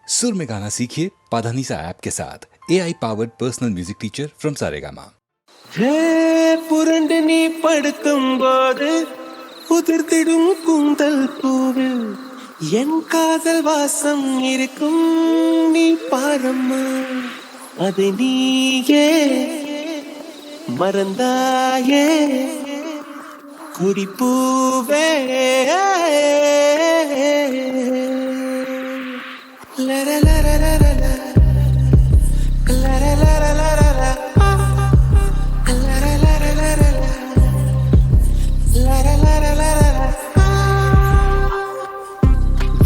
सुर में गाना सीखिए पाधानीसा ऐप के साथ AI powered personal music teacher from Saregama. புரண்டு நீ படுக்கும் போது உதிர்த்திடும் கூந்தல் பூவில் என் காதல் வாசம் இருக்கும் நீ பாரம்மா அதை நீயே மறந்தாயே குடிப்பூவே லர லர லர லர லர லர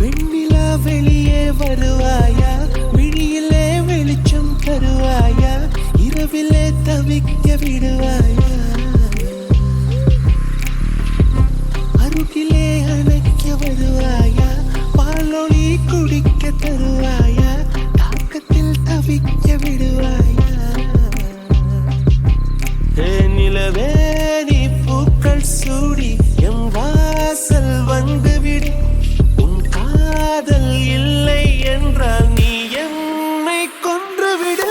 வெண்ணிலா வெளியே வருவாயா, விழியிலே வெளிச்சம் தருவாயா, இரவிலே தவிக்க விடுவாயா, அருகிலே அணைக்க வருவாயா, பாலொளி குடிக்க தருவாயா, தாக்கத்தில் தவிக்க விடுவாயா. நிலவே நீ பூக்கள் சூடி எம் வாசல் வந்துவிடு, உன் காதல் இல்லை என்றால் நீ என்னை கொன்றுவிடு.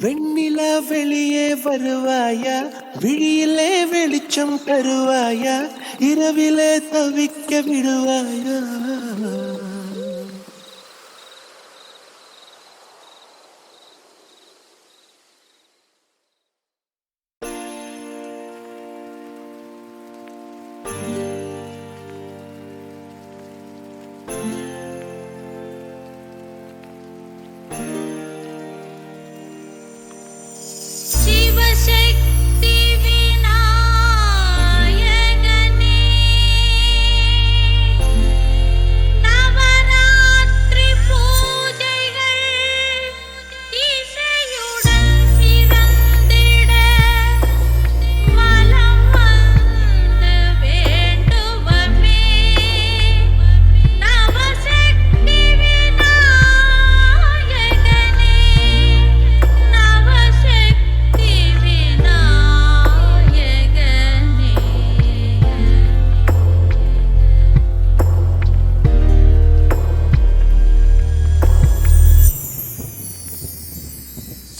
வெண்ணிலா வெளியே வருவாயா, விழியிலே வெளிச்சம் தருவாயா, இரவிலே தவிக்க விடுவாயா.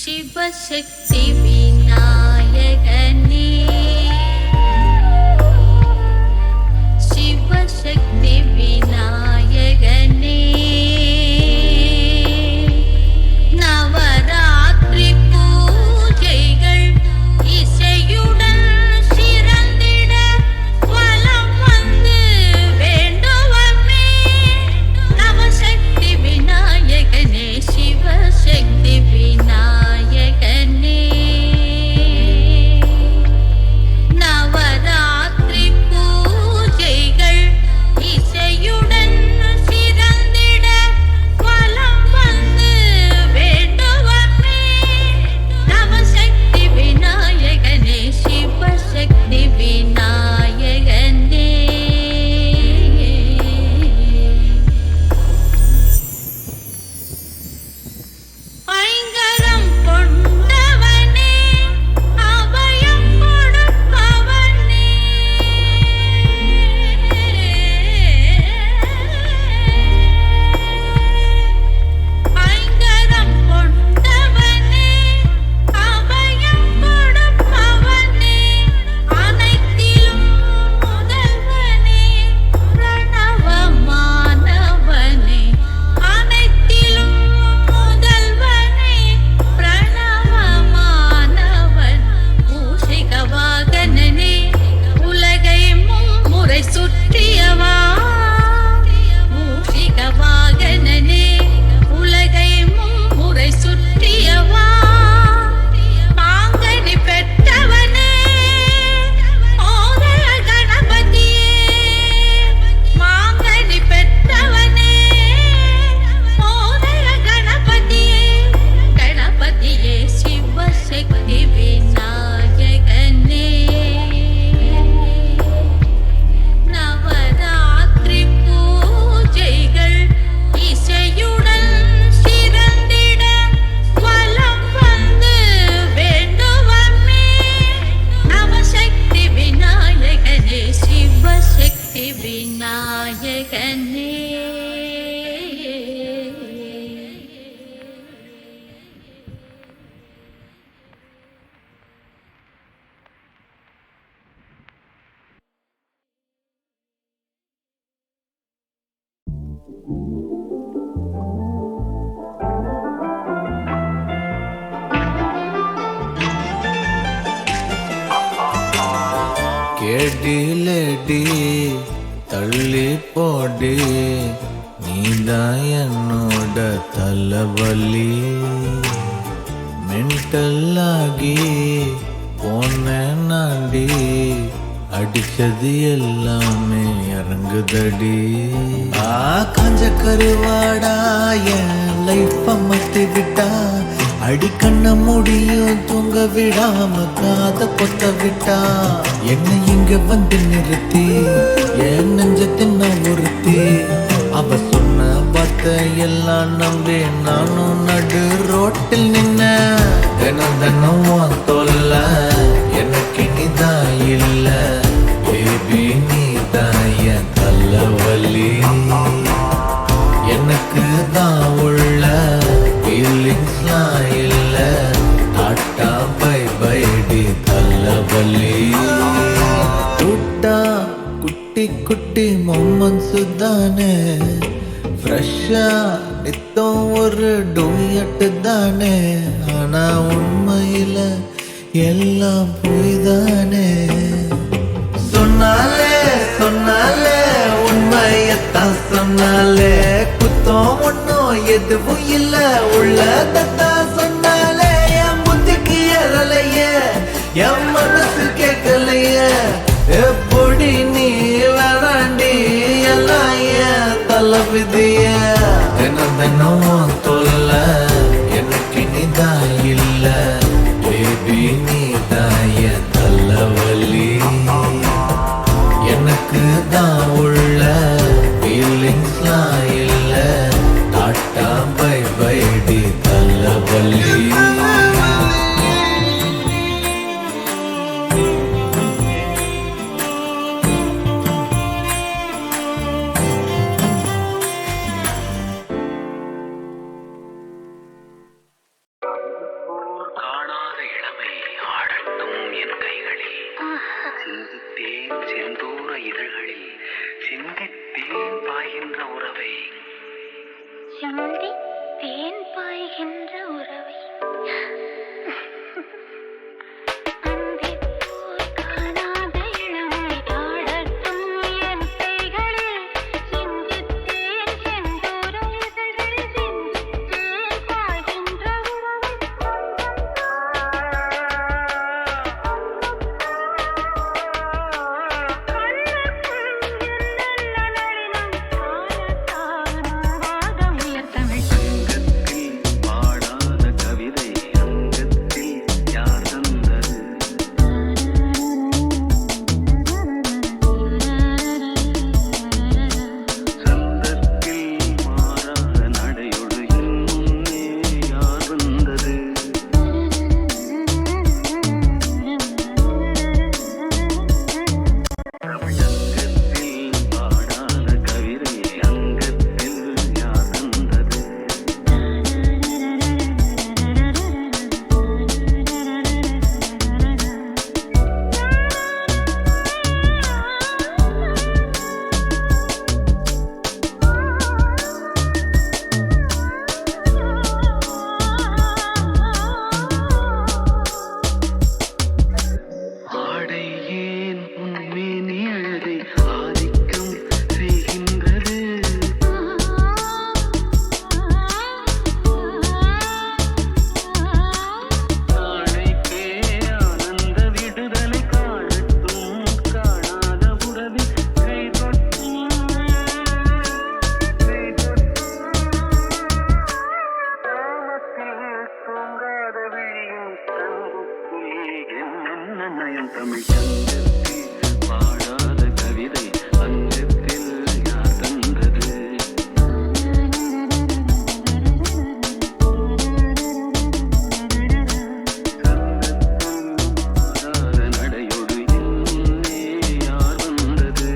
शिवशक्ति विनायकने शिवशक्ति विनायकने नवरात्रि पूजैகள் இசையுடன் சிறந்திட வலம் வந்து வேண்டுவமே நவசக்தி விநாயகனே சிவசக்தி விநாயகனே லேடி லேடி தள்ளி போடி, நீதான் என்னோட தலைவலி. மென்டல்லாகி போன நாடி, அடிச்சது எல்லாமே இறங்குதடி. காஞ்ச கருவாடா என் லைஃப மத்தி விட்டா, அடி கண்ண முடியும் தூங்க விடாம காத பொத்த விட்டா. என்ன இங்க வந்து நிறுத்தி என் நெஞ்ச தின்ன ஒருத்தி, அவ சொன்ன வார்த்தை எல்லாம் நம்பி நானும் நடு ரோட்டில் நின்ன. தினம் தினம் தொல்ல எனக்கு நீதான் இல்ல, பேபி நீதான் என் தலைவலி. எனக்கு தான் உள்ள ஃபீலிங்ஸ்லாம் இல்ல, டாட்டா பை பை டி தலைவலி. கூட்டா குட்டி குட்டி மொமெண்ட்ஸ் தானே, ஃப்ரெஷ்ஷா நித்தம் ஒரு டூயட்டு தானே. ஆனா உண்மையில எல்லாம் போய்தானே. சொன்னாலே சொன்னாலே உண்மையத்தான் சொன்னாலே, குத்தம் ஒன்னும் எதுவும் இல்ல உள்ளதான் சொன்னாலே. என் புத்திக்கு ஏறலையே, என் மனசு கேட்கலையே. எப்படி நீ வேணாண்டி எல்லாம் என் தலைவிதிய. தினம் தினம் தொல்ல எனக்கு நீதான் இல்ல, பேபி நீதான் என் தலைவலி. எனக்கு தான் உள்ள ஃபீலிங்ஸ்லாம் இல்ல, டாட்டா பை பை டி தலைவலி. காணாத இளமை ஆடட்டும் என் கைகளில், சிந்தித்தேன் செந்தூர இதழ்களில், சிந்தித்தேன் பாய்கின்ற உறவை, சிந்தி தேன் பாய்கின்ற உறவை. அந்திப்போர் காணாத இளமை ஆடட்டும் என் கைகளில், சிந்தித்தேன் செந்தூர இதழ்களில், சிந்தித்தேன் பாய்கின்ற உறவை. அங்கத்தில் பாடாத கவிதை, அங்கத்தில் யார் தந்தது? சந்தத்தில் மாறாத நடையொடு என் முன்னே யார் வந்தது? அங்கத்தில் பாடாத கவிதை, அங்கத்தில் யார் தந்தது? ஆடை ஏன் உன்மேனி அழகை ஆதிக்கம் செய்கின்றது? நாளைக்கே ஆனந்த விடுதலை காணட்டும், காணாத உறவில் கை தொட்டும், கை தொட்டும். காமத்தில் தூங்காத விழியும் கண்ணுக்குள் என்னென்ன நயம். தமிழ் சங்கத்தில் பாடாத கவிதை, அங்கத்தில் யார் தந்தது? மாறாத நடையொடு என் முன்னே யார் வந்தது?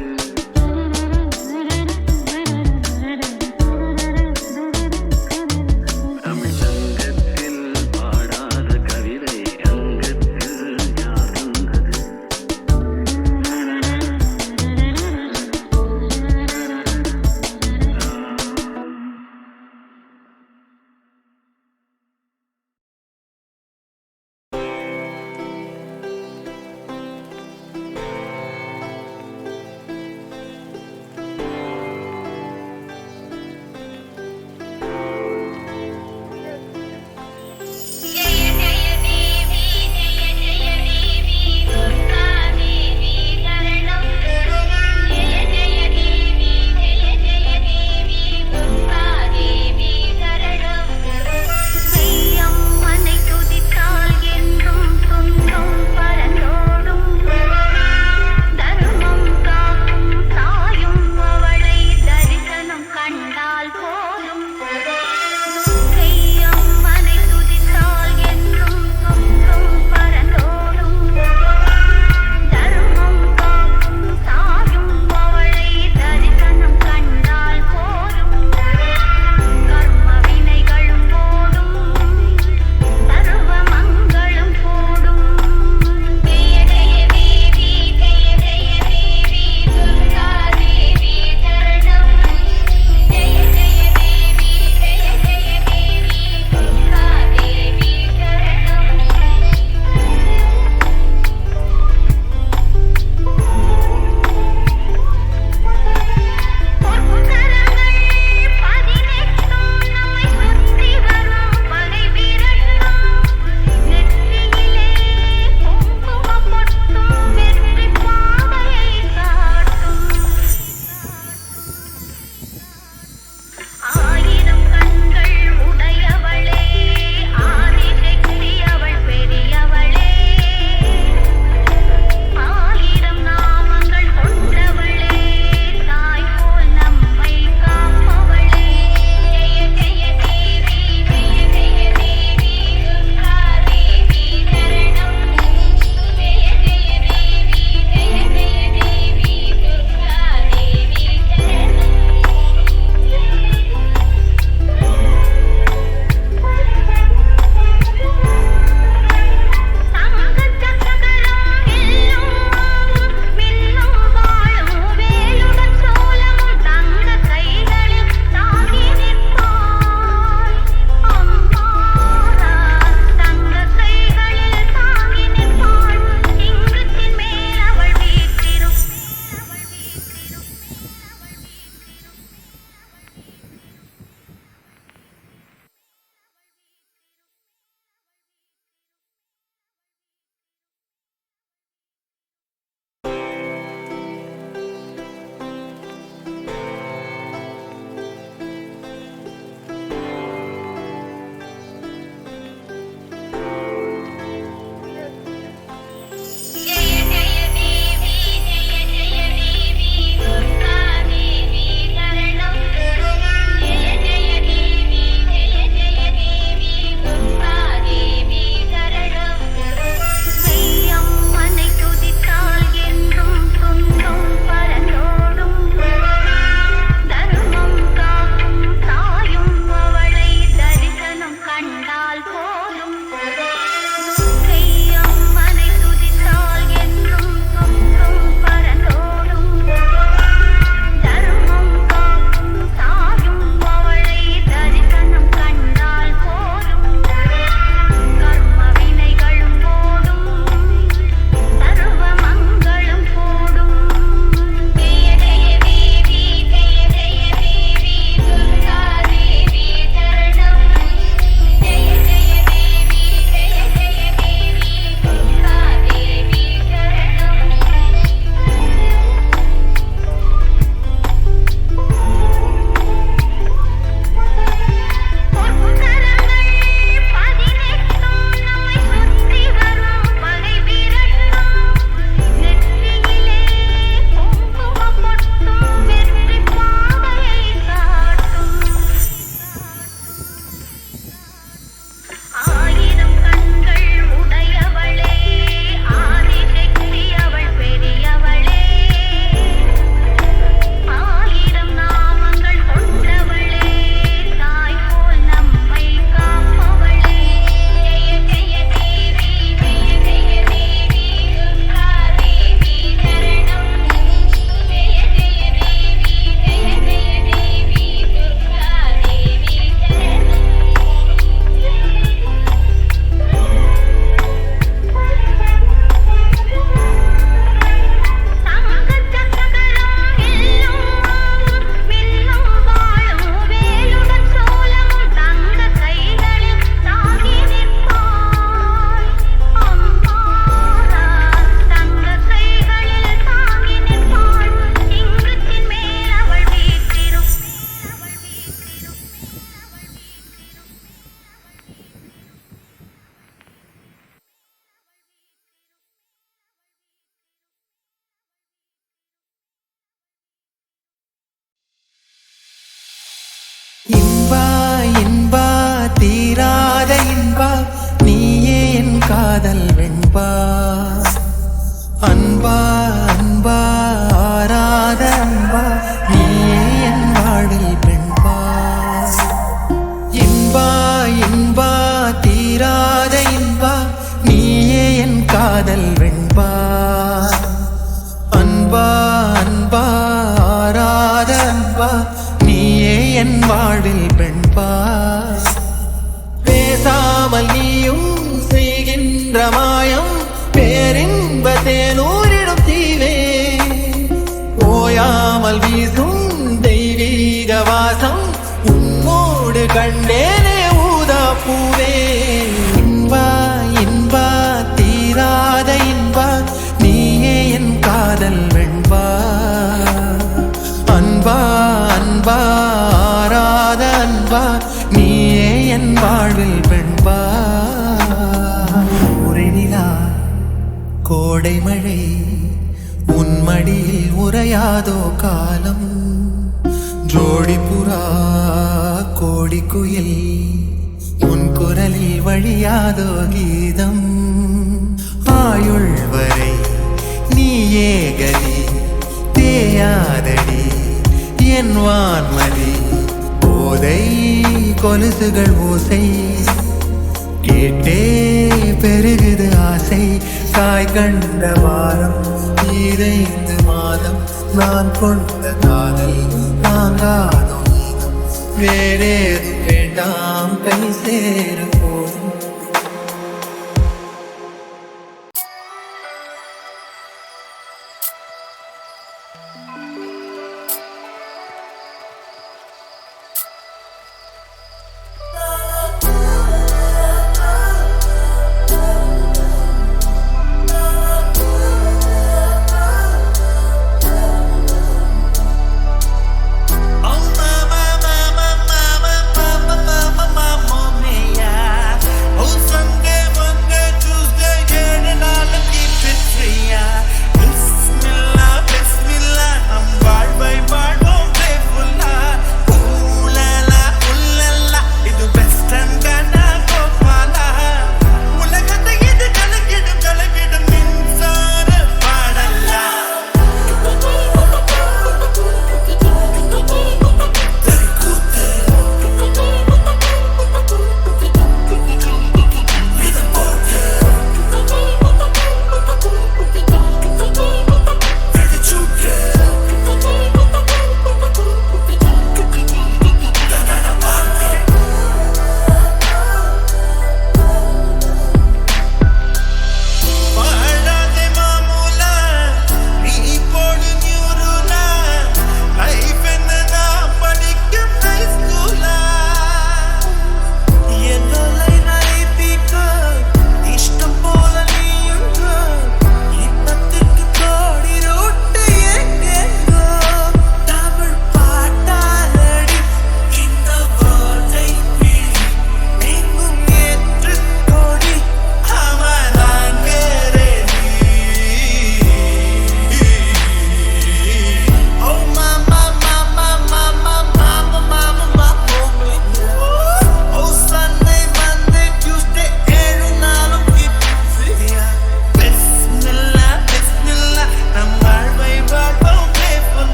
தமிழ் சங்கத்தில் பாடாத கவிதை, அங்கத்தில் யார் வந்தது? காதல் வெண்பா அன்பா அன்பா ஆராத அன்பா நீயே என் வாழ்வில் பெண்பா இன்பா இன்பா தீராத இன்பா நீயே என் காதல் வெண்பா அன்பா அன்பா ஆராத அன்பா நீயே என் வாழ்வில் பெண்பா பேசாமல் நீயும் செய்கின்ற மாயம் பேரின்ப தேனூரிடும் தீவே ஓயாமல் வீசும் தெய்வீக வாசம் உன்னோடு கண்டேனே ஊதா பூவே இன்பா இன்பா தீராத இன்பா நீயே என் காதல் வெண்பா அன்பா அன்பா ஆராத அன்பா நீயே என் வாழ்வில் பெண்பா ஒரு நிலா கோடை மழை உன் மடியில் உறையாதோ காலம் ஜோடி புறா கோடி குயில் உன் குரலில் வழியாதோ கீதம் ஆயுள் வரை நீயே கதி தேயாதடி என் வான்மதி போதை கொலுசுகள் ஓசை கேட்டே பெருகுது ஆசை தாய் கண்ட வாரம் 5 மாதம் நான் கொண்ட காதல் தாங்காதோ வேறேது வேண்டாம் கை சேருவோம்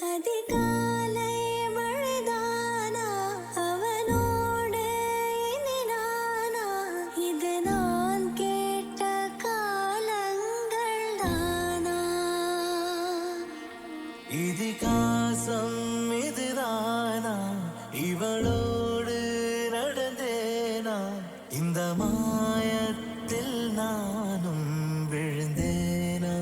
அதிகாலை மழைதானா அவனோடு இனி நானா இது நான் கேட்ட காலங்கள் தானா இதிகாசம் இதுதானா இவளோடு நடந்தேனா இந்த மாயத்தில் நானும் விழுந்தேனா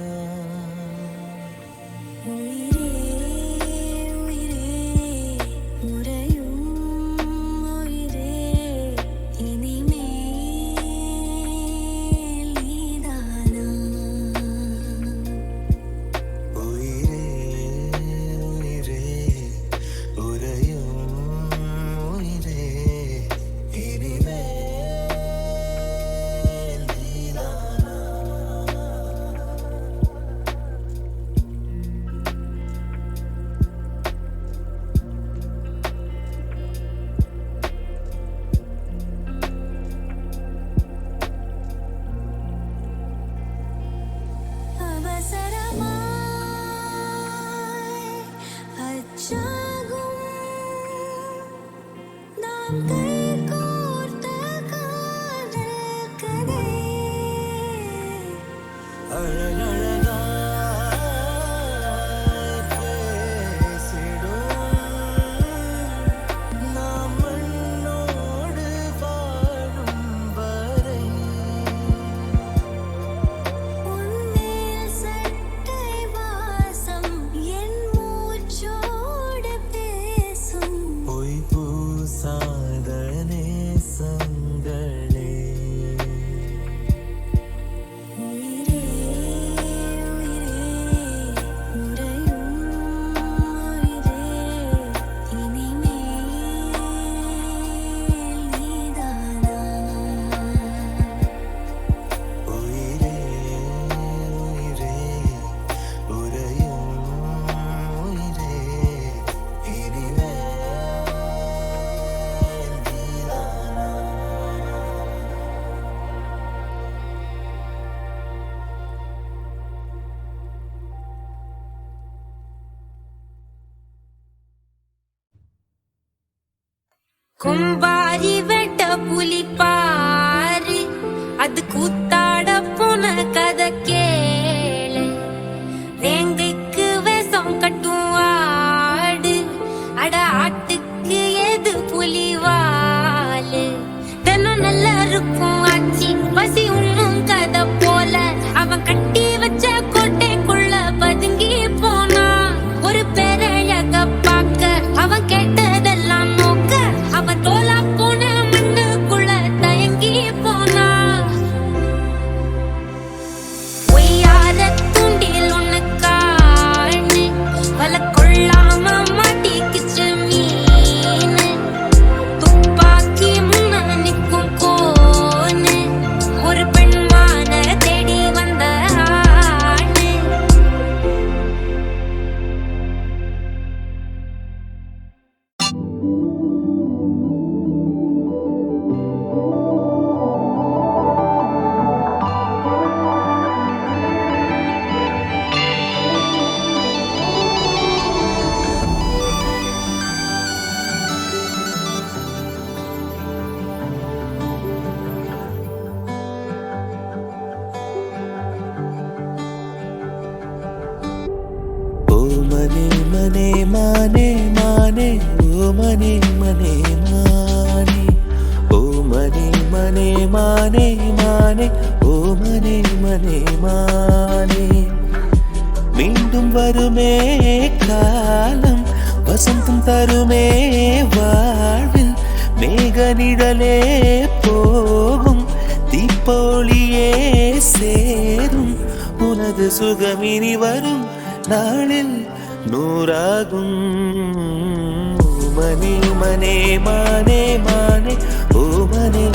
கும்பாரி வெட்ட புலி பாரு அது கூத்தாட போன கதை கேளு வேங்கைக்கு விஷம் கட்டும் ஆடு அட ஆட்டுக்கு எது புலி வாலு தினம் நல்லா இருக்கும் ஆச்சி பசி உண்ணும் கதை போல அவன் கட்டி வச்ச கோட்டைக்குள்ள பதுங்கி போனா ஒரு பெரழக பார்க்க அவன் கேட்டதெல்லாம் நோக்க அவன் தோலா போன மண்ணுக்குள்ள தயங்கி போனா ஒய்யார தூண்டில் ஒண்ணு காணு வல கொள்ளாம மாட்டிக்கிச்சு மீனு துப்பாக்கி முன்ன நிக்கும் கோனு ஒரு பெண்மான தேடி வந்த ஆணு ஓ மனே மனே மானே மானே ஓ மனே மனே மானே ஓ மனே மனே மானே மானே ஓ மனே மனே மானே மீண்டும் வருமே காலம் வசந்தம் தருமே வாழ்வில் மேக நிழலே போகும் தீப்பொழியே சேரும் உனது சுகமினி வரும் நாளில் நூறாகும் மனே மனே மானே மானே ஓ மனே